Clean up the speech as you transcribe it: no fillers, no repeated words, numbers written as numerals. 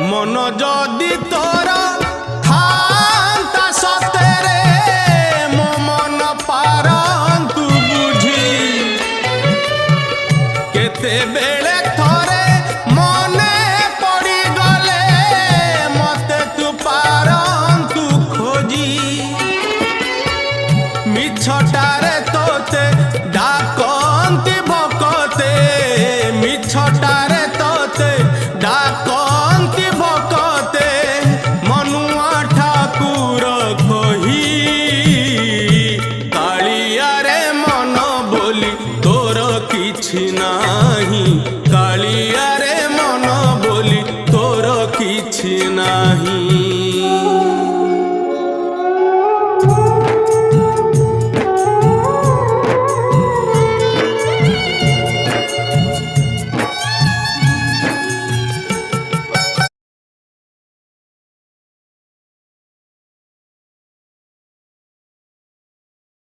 मन जदि तोर थांता सतेरे मो मन पारंतु बुझी केते बेले थरे मने पड़ी गले मते तू पारंतु खोजी मिछटारे तोते डाकंती भकते मिछटारे तोते डाकंती भकते मनुआ ठाकुर कही कालिया रे मन बोली तोर किछि नाही कालिया रे मन बोली तोर किछि नाही।